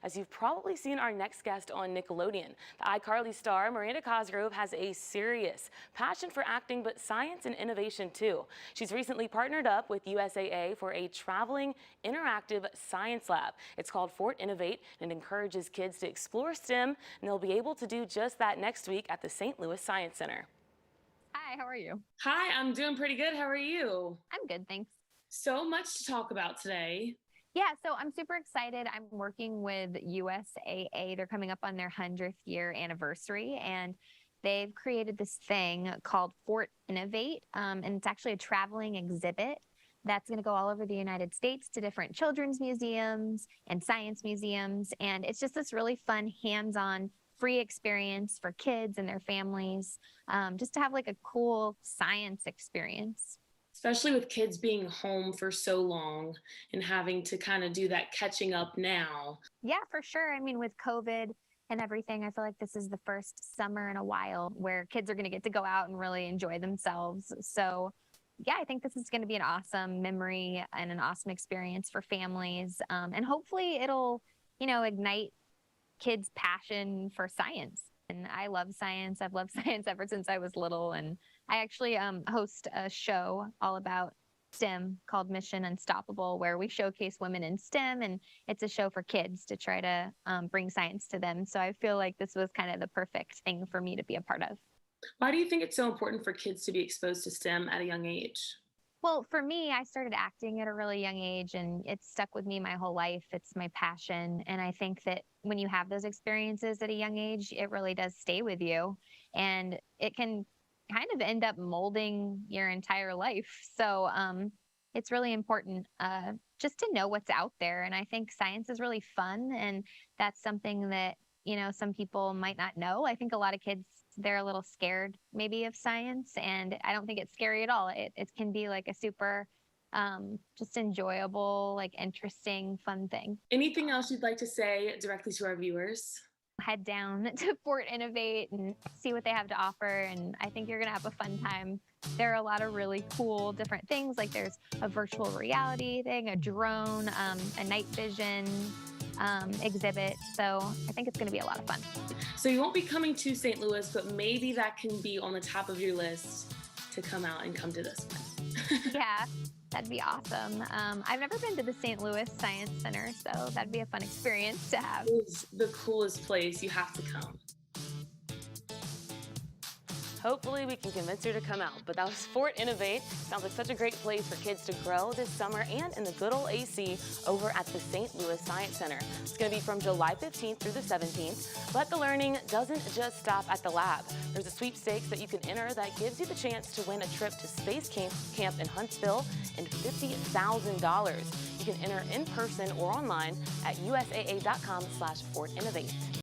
as you've probably seen our next guest on Nickelodeon. The iCarly star Miranda Cosgrove has a serious passion for acting, but science and innovation too. She's recently partnered up with USAA for a traveling interactive science lab. It's called Fort Innovate and encourages kids to explore STEM, and they'll be able to do just that next week at the St. Louis Science Center. Hi, how are you? Hi, I'm doing pretty good. How are you? I'm good, thanks. So much to talk about today. Yeah, so I'm super excited. I'm working with USAA. They're coming up on their 100th year anniversary, and they've created this thing called Fort Innovate, and it's actually a traveling exhibit that's going to go all over the United States to different children's museums and science museums, and it's just this really fun, hands-on, free experience for kids and their families, just to have like a cool science experience. Especially with kids being home for so long and having to kind of do that catching up now. Yeah, for sure. I mean, with COVID and everything, I feel like this is the first summer in a while where kids are going to get to go out and really enjoy themselves. So, yeah, I think this is going to be an awesome memory and an awesome experience for families. And hopefully it'll, ignite kids' passion for science. And I love science. I've loved science ever since I was little. And I actually host a show all about STEM called Mission Unstoppable, where we showcase women in STEM. And it's a show for kids to try to bring science to them. So I feel like this was kind of the perfect thing for me to be a part of. Why do you think it's so important for kids to be exposed to STEM at a young age? Well, for me, I started acting at a really young age, and it's stuck with me my whole life. It's my passion. And I think that when you have those experiences at a young age, it really does stay with you. And it can kind of end up molding your entire life. So it's really important just to know what's out there. And I think science is really fun. And that's something that, some people might not know. I think a lot of kids, they're a little scared maybe of science, and I don't think it's scary at all. It can be like a super just enjoyable, like interesting, fun thing. Anything else you'd like to say directly to our viewers? Head down to Fort Innovate and see what they have to offer, and I think you're gonna have a fun time. There are a lot of really cool different things, like there's a virtual reality thing, a drone, a night vision exhibit. So I think it's going to be a lot of fun. So you won't be coming to St. Louis, but maybe that can be on the top of your list to come out and come to this one. Yeah, that'd be awesome. I've never been to the St. Louis Science Center, so that'd be a fun experience to have. It's the coolest place. You have to come. Hopefully we can convince her to come out. But that was Fort Innovate. Sounds like such a great place for kids to grow this summer and in the good old AC over at the St. Louis Science Center. It's going to be from July 15th through the 17th. But the learning doesn't just stop at the lab. There's a sweepstakes that you can enter that gives you the chance to win a trip to Space Camp in Huntsville and $50,000. You can enter in person or online at usaa.com/fortinnovate.